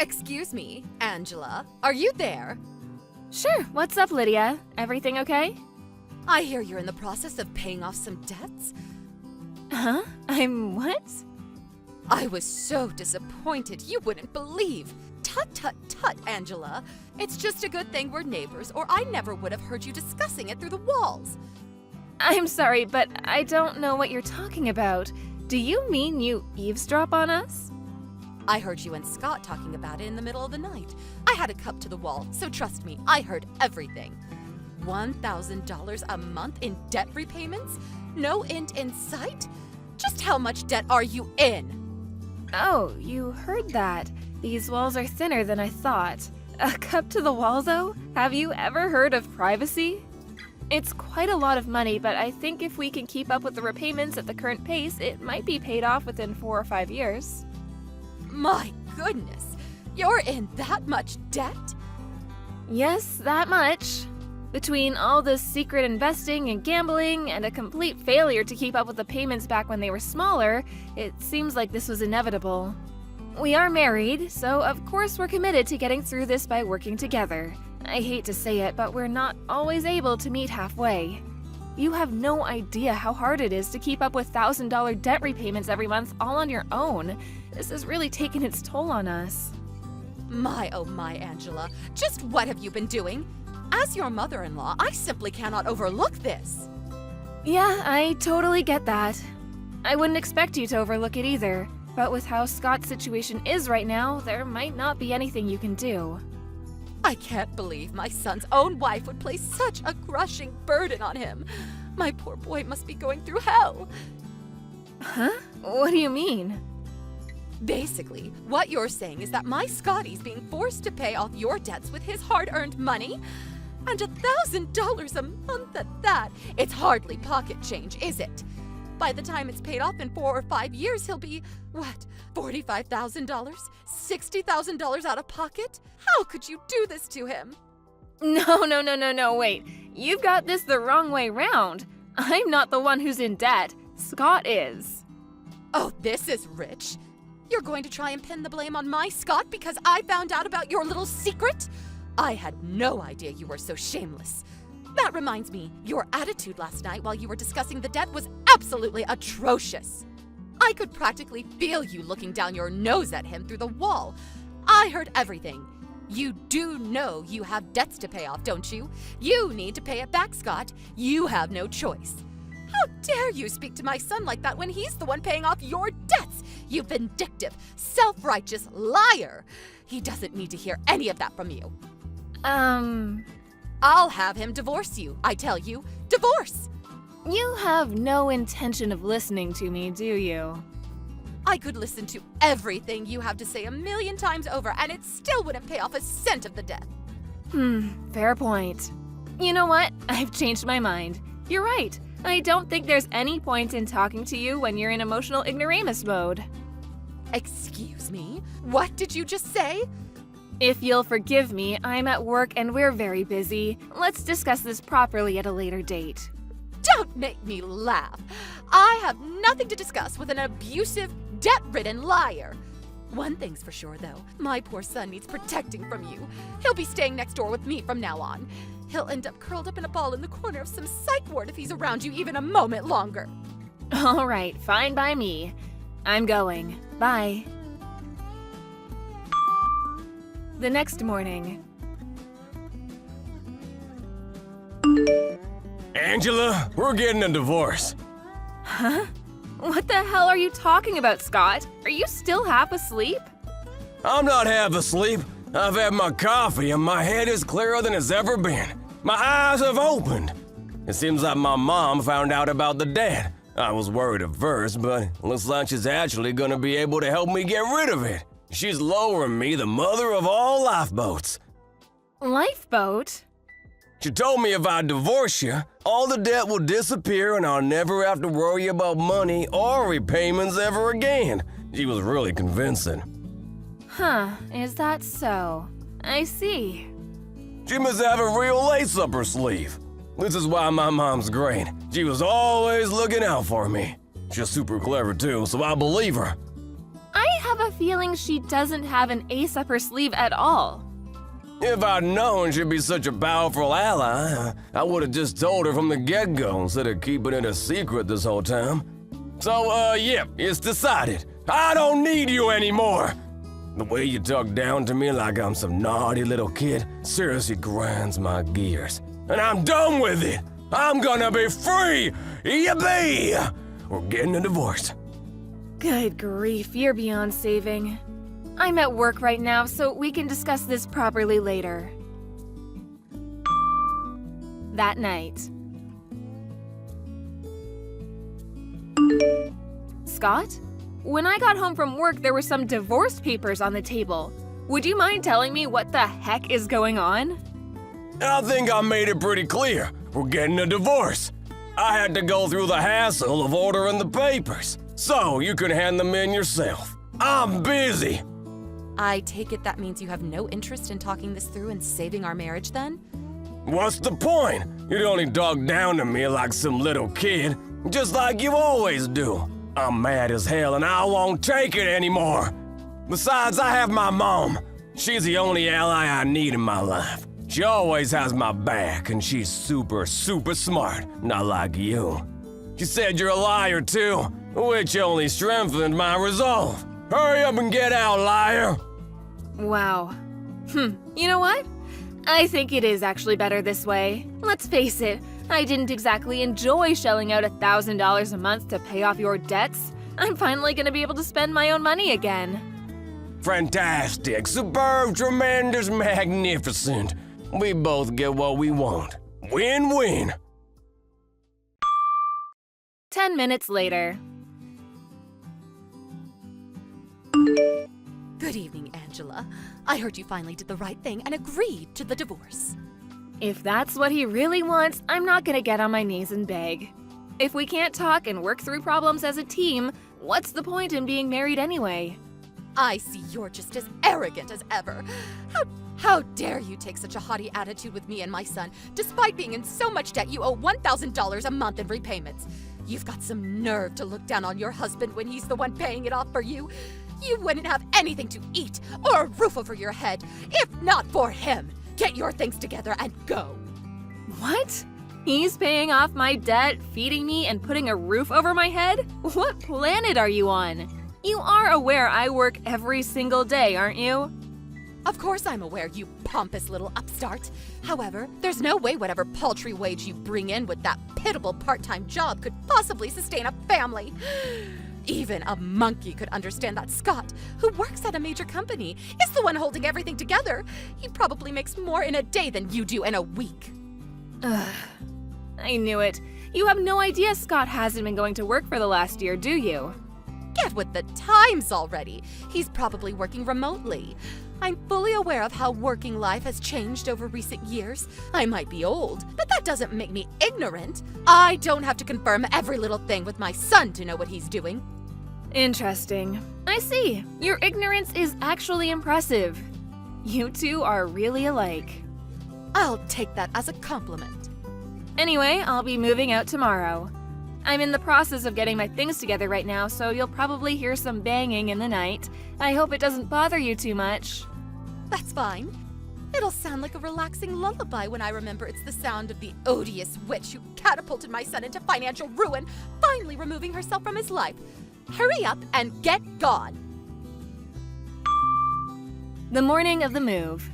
Excuse me, Angela. Are you there? Sure, what's up, Lydia? Everything okay? I hear you're in the process of paying off some debts. Huh? I'm what? I was so disappointed you wouldn't believe. Tut, tut, tut, Angela. It's just a good thing we're neighbors, or I never would have heard you discussing it through the walls. I'm sorry, but I don't know what you're talking about. Do you mean you eavesdrop on us? I heard you and Scott talking about it in the middle of the night. I had a cup to the wall, so trust me, I heard everything. $1,000 a month in debt repayments? No end in sight? Just how much debt are you in? Oh, you heard that. These walls are thinner than I thought. A cup to the wall, though? Have you ever heard of privacy? It's quite a lot of money, but I think if we can keep up with the repayments at the current pace, it might be paid off within 4 or 5 years. My goodness, you're in that much debt? Yes, that much. Between all this secret investing and gambling and a complete failure to keep up with the payments back when they were smaller, it seems like this was inevitable. We are married, so of course we're committed to getting through this by working together. I hate to say it, but we're not always able to meet halfway. You have no idea how hard it is to keep up with $1,000 debt repayments every month all on your own. This has really taken its toll on us. My, oh my, Angela. Just what have you been doing? As your mother-in-law, I simply cannot overlook this. Yeah, I totally get that. I wouldn't expect you to overlook it either, but with how Scott's situation is right now, there might not be anything you can do. I can't believe my son's own wife would place such a crushing burden on him. My poor boy must be going through hell. Huh? What do you mean? Basically, what you're saying is that my Scotty's being forced to pay off your debts with his hard-earned money? And $1,000 a month at that. It's hardly pocket change, is it? By the time it's paid off in 4 or 5 years, he'll be, what, $45,000? $60,000 out of pocket? How could you do this to him? No, wait. You've got this the wrong way round. I'm not the one who's in debt. Scott is. Oh, this is rich. You're going to try and pin the blame on my Scott because I found out about your little secret? I had no idea you were so shameless. That reminds me, your attitude last night while you were discussing the debt was absolutely atrocious. I could practically feel you looking down your nose at him through the wall. I heard everything. You do know you have debts to pay off, don't you? You need to pay it back, Scott. You have no choice. How dare you speak to my son like that when he's the one paying off your debts? You vindictive, self-righteous liar. He doesn't need to hear any of that from you. I'll have him divorce you, I tell you. Divorce! You have no intention of listening to me, do you? I could listen to everything you have to say 1,000,000 times over, and it still wouldn't pay off a cent of the debt. Fair point. You know what? I've changed my mind. You're right. I don't think there's any point in talking to you when you're in emotional ignoramus mode. Excuse me? What did you just say? If you'll forgive me, I'm at work and we're very busy. Let's discuss this properly at a later date. Don't make me laugh. I have nothing to discuss with an abusive, debt-ridden liar. One thing's for sure, though. My poor son needs protecting from you. He'll be staying next door with me from now on. He'll end up curled up in a ball in the corner of some psych ward if he's around you even a moment longer. All right, fine by me. I'm going. Bye. The next morning. Angela, we're getting a divorce. Huh? What the hell are you talking about, Scott? Are you still half asleep? I'm not half asleep. I've had my coffee and my head is clearer than it's ever been. My eyes have opened. It seems like my mom found out about the debt. I was worried at first, but looks like she's actually gonna be able to help me get rid of it. She's lowering me the mother of all lifeboats. Lifeboat? She told me if I divorce you, all the debt will disappear and I'll never have to worry about money or repayments ever again. She was really convincing. Huh, is that so? I see. She must have a real lace up her sleeve. This is why my mom's great. She was always looking out for me. She's super clever too, so I believe her. I have a feeling she doesn't have an ace up her sleeve at all. If I'd known she'd be such a powerful ally, I would have just told her from the get-go instead of keeping it a secret this whole time. So, yeah, it's decided. I don't need you anymore. The way you talk down to me like I'm some naughty little kid seriously grinds my gears. And I'm done with it. I'm gonna be free. Yippee! We're getting a divorce. Good grief, you're beyond saving. I'm at work right now, so we can discuss this properly later. That night. Scott? When I got home from work, there were some divorce papers on the table. Would you mind telling me what the heck is going on? I think I made it pretty clear. We're getting a divorce. I had to go through the hassle of ordering the papers, so you can hand them in yourself. I'm busy. I take it that means you have no interest in talking this through and saving our marriage then? What's the point? You'd only talk down to me like some little kid, just like you always do. I'm mad as hell and I won't take it anymore. Besides, I have my mom. She's the only ally I need in my life. She always has my back and she's super smart, not like you. She said you're a liar too, which only strengthened my resolve. Hurry up and get out, liar! Wow. You know what? I think it is actually better this way. Let's face it, I didn't exactly enjoy shelling out $1,000 a month to pay off your debts. I'm finally gonna be able to spend my own money again. Fantastic, superb, tremendous, magnificent. We both get what we want. Win-win. 10 minutes later. Good evening, Angela. I heard you finally did the right thing and agreed to the divorce. If that's what he really wants, I'm not gonna get on my knees and beg. If we can't talk and work through problems as a team, what's the point in being married anyway? I see you're just as arrogant as ever. How dare you take such a haughty attitude with me and my son? Despite being in so much debt, you owe $1,000 a month in repayments. You've got some nerve to look down on your husband when he's the one paying it off for you. You wouldn't have anything to eat or a roof over your head if not for him. Get your things together and go. What? He's paying off my debt, feeding me, and putting a roof over my head? What planet are you on? You are aware I work every single day, aren't you? Of course I'm aware, you pompous little upstart. However, there's no way whatever paltry wage you bring in with that pitiable part-time job could possibly sustain a family. Even a monkey could understand that Scott, who works at a major company, is the one holding everything together. He probably makes more in a day than you do in a week. Ugh. I knew it. You have no idea Scott hasn't been going to work for the last year, do you? Get with the times already. He's probably working remotely. I'm fully aware of how working life has changed over recent years. I might be old, but that doesn't make me ignorant. I don't have to confirm every little thing with my son to know what he's doing. Interesting. I see. Your ignorance is actually impressive. You two are really alike. I'll take that as a compliment. Anyway, I'll be moving out tomorrow. I'm in the process of getting my things together right now, so you'll probably hear some banging in the night. I hope it doesn't bother you too much. That's fine. It'll sound like a relaxing lullaby when I remember it's the sound of the odious witch who catapulted my son into financial ruin, finally removing herself from his life. Hurry up and get gone. The morning of the move.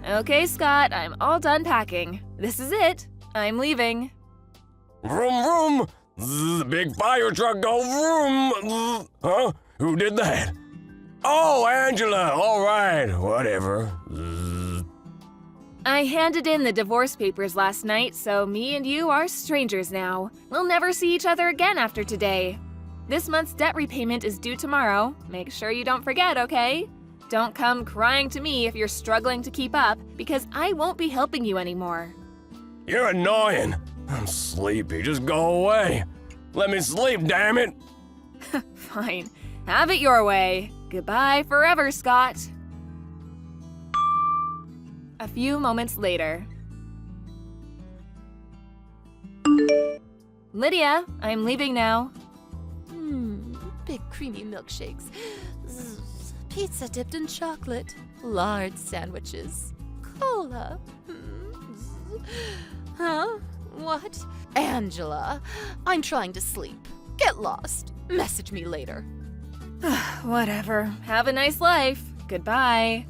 Okay, Scott, I'm all done packing. This is it. I'm leaving. Vroom, vroom. Zzz, big fire truck go vroom. Zzz. Huh? Who did that? Oh, Angela. All right. Whatever. Zzz. I handed in the divorce papers last night, so me and you are strangers now. We'll never see each other again after today. This month's debt repayment is due tomorrow. Make sure you don't forget, okay? Don't come crying to me if you're struggling to keep up, because I won't be helping you anymore. You're annoying. I'm sleepy. Just go away. Let me sleep, damn it. Fine. Have it your way. Goodbye forever, Scott. A few moments later. Lydia, I'm leaving now. big creamy milkshakes, pizza dipped in chocolate, lard sandwiches, cola. Huh? What? Angela, I'm trying to sleep. Get lost. Message me later. Whatever. Have a nice life. Goodbye.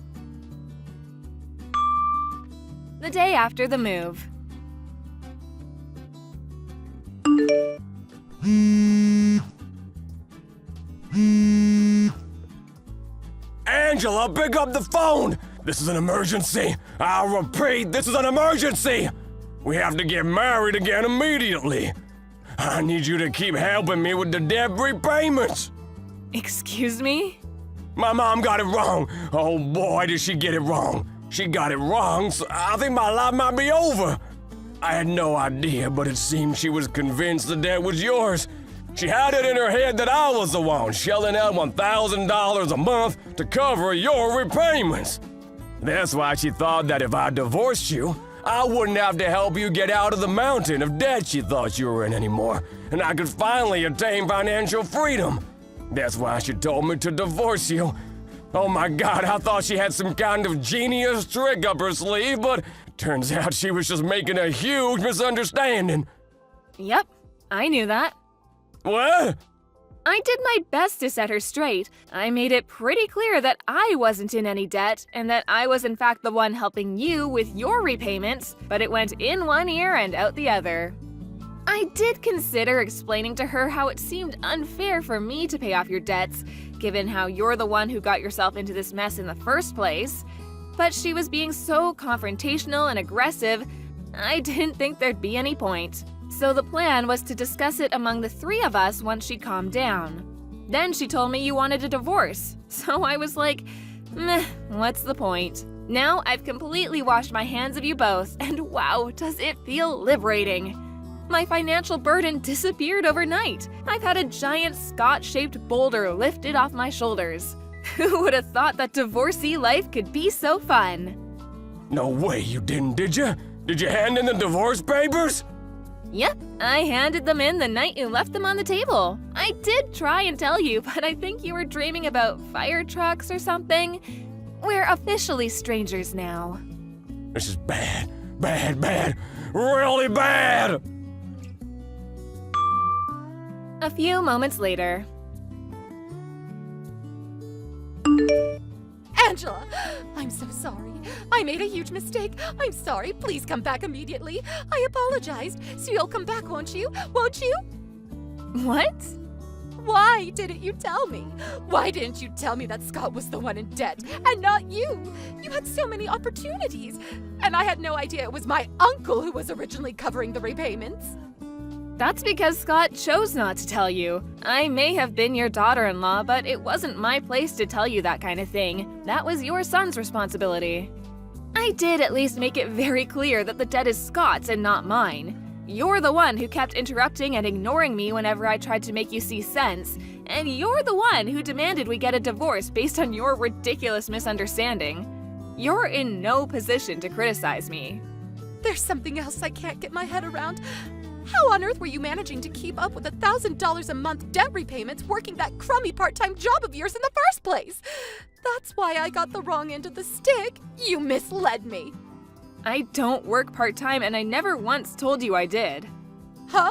The day after the move. Angela, pick up the phone! This is an emergency! I'll repeat, this is an emergency! We have to get married again immediately! I need you to keep helping me with the debt repayments! Excuse me? My mom got it wrong! Oh boy, did she get it wrong! She got it wrong, so I think my life might be over! I had no idea, but it seemed she was convinced the debt was yours. She had it in her head that I was the one shelling out $1,000 a month to cover your repayments. That's why she thought that if I divorced you, I wouldn't have to help you get out of the mountain of debt she thought you were in anymore, and I could finally attain financial freedom. That's why she told me to divorce you. Oh my God, I thought she had some kind of genius trick up her sleeve, but turns out she was just making a huge misunderstanding. Yep, I knew that. What? I did my best to set her straight. I made it pretty clear that I wasn't in any debt and that I was in fact the one helping you with your repayments, but it went in one ear and out the other. I did consider explaining to her how it seemed unfair for me to pay off your debts, given how you're the one who got yourself into this mess in the first place. But she was being so confrontational and aggressive, I didn't think there'd be any point. So the plan was to discuss it among the three of us once she calmed down. Then she told me you wanted a divorce, so I was like, meh, what's the point? Now I've completely washed my hands of you both, and wow, does it feel liberating. My financial burden disappeared overnight. I've had a giant Scott-shaped boulder lifted off my shoulders. Who would have thought that divorcee life could be so fun? No way you didn't, did you? Did you hand in the divorce papers? Yep, I handed them in the night you left them on the table. I did try and tell you, but I think you were dreaming about fire trucks or something. We're officially strangers now. This is bad, bad, bad, really bad! A few moments later. Angela, I'm so sorry. I made a huge mistake. I'm sorry. Please come back immediately. I apologized. So you'll come back, won't you? Won't you? What? Why didn't you tell me? Why didn't you tell me that Scott was the one in debt and not you? You had so many opportunities. And I had no idea it was my uncle who was originally covering the repayments. That's because Scott chose not to tell you. I may have been your daughter-in-law, but it wasn't my place to tell you that kind of thing. That was your son's responsibility. I did at least make it very clear that the debt is Scott's and not mine. You're the one who kept interrupting and ignoring me whenever I tried to make you see sense, and you're the one who demanded we get a divorce based on your ridiculous misunderstanding. You're in no position to criticize me. There's something else I can't get my head around. How on earth were you managing to keep up with $1,000 a month debt repayments working that crummy part-time job of yours in the first place? That's why I got the wrong end of the stick. You misled me. I don't work part-time and I never once told you I did. Huh?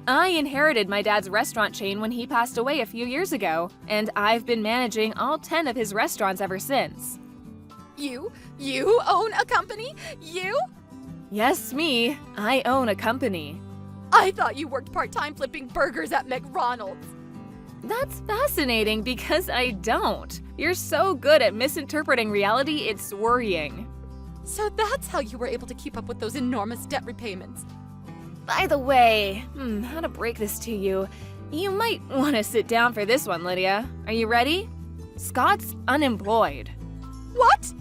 I inherited my dad's restaurant chain when he passed away a few years ago, and I've been managing all 10 of his restaurants ever since. You own a company? You? Yes, me. I own a company. I thought you worked part-time flipping burgers at McDonald's. That's fascinating because I don't. You're so good at misinterpreting reality, it's worrying. So that's how you were able to keep up with those enormous debt repayments. By the way, how to break this to you? You might want to sit down for this one, Lydia. Are you ready? Scott's unemployed. What?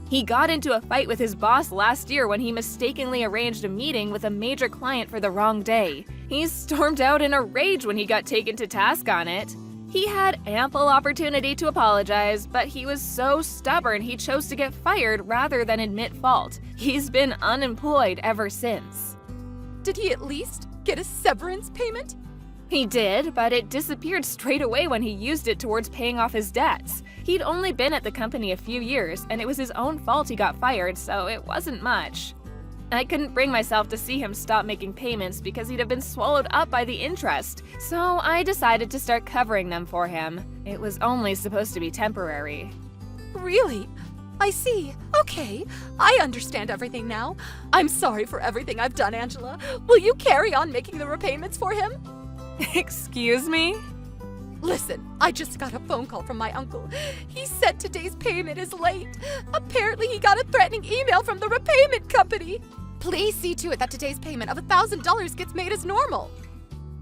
He got into a fight with his boss last year when he mistakenly arranged a meeting with a major client for the wrong day. He stormed out in a rage when he got taken to task on it. He had ample opportunity to apologize, but he was so stubborn he chose to get fired rather than admit fault. He's been unemployed ever since. Did he at least get a severance payment? He did, but it disappeared straight away when he used it towards paying off his debts. He'd only been at the company a few years, and it was his own fault he got fired, so it wasn't much. I couldn't bring myself to see him stop making payments because he'd have been swallowed up by the interest, so I decided to start covering them for him. It was only supposed to be temporary. Really? I see. Okay, I understand everything now. I'm sorry for everything I've done, Angela. Will you carry on making the repayments for him? Excuse me? Listen, I just got a phone call from my uncle. He said today's payment is late. Apparently, he got a threatening email from the repayment company. Please see to it that today's payment of $1,000 gets made as normal.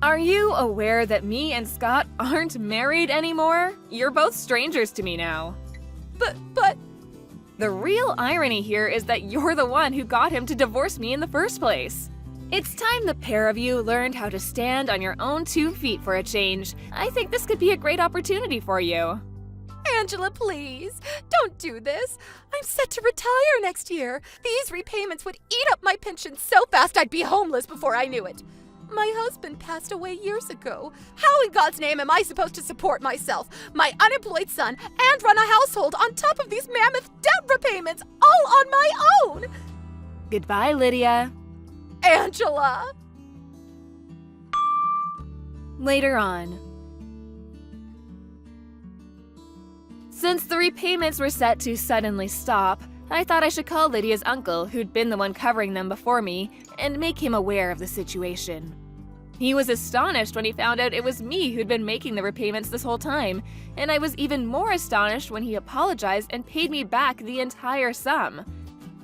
Are you aware that me and Scott aren't married anymore? You're both strangers to me now. But, The real irony here is that you're the one who got him to divorce me in the first place. It's time the pair of you learned how to stand on your own 2 feet for a change. I think this could be a great opportunity for you. Angela, please, don't do this. I'm set to retire next year. These repayments would eat up my pension so fast I'd be homeless before I knew it. My husband passed away years ago. How in God's name am I supposed to support myself, my unemployed son, and run a household on top of these mammoth debt repayments all on my own? Goodbye, Lydia. Angela! Later on. Since the repayments were set to suddenly stop, I thought I should call Lydia's uncle, who'd been the one covering them before me, and make him aware of the situation. He was astonished when he found out it was me who'd been making the repayments this whole time, and I was even more astonished when he apologized and paid me back the entire sum.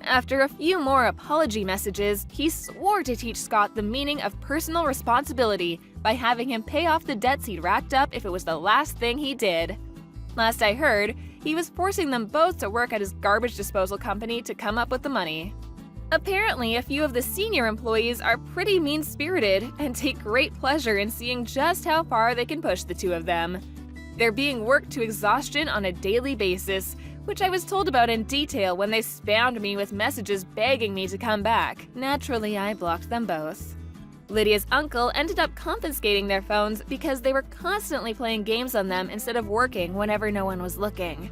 After a few more apology messages, he swore to teach Scott the meaning of personal responsibility by having him pay off the debts he'd racked up if it was the last thing he did. Last I heard, he was forcing them both to work at his garbage disposal company to come up with the money. Apparently, a few of the senior employees are pretty mean-spirited and take great pleasure in seeing just how far they can push the two of them. They're being worked to exhaustion on a daily basis, which I was told about in detail when they spammed me with messages begging me to come back. Naturally, I blocked them both. Lydia's uncle ended up confiscating their phones because they were constantly playing games on them instead of working whenever no one was looking.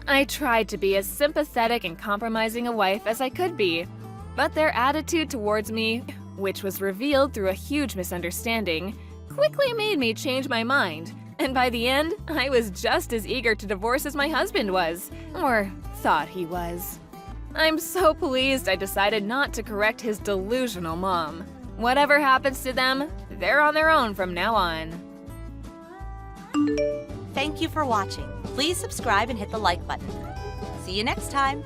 I tried to be as sympathetic and compromising a wife as I could be, but their attitude towards me, which was revealed through a huge misunderstanding, quickly made me change my mind, and by the end, I was just as eager to divorce as my husband was, or thought he was. I'm so pleased I decided not to correct his delusional mom. Whatever happens to them, they're on their own from now on. Thank you for watching. Please subscribe and hit the like button. See you next time.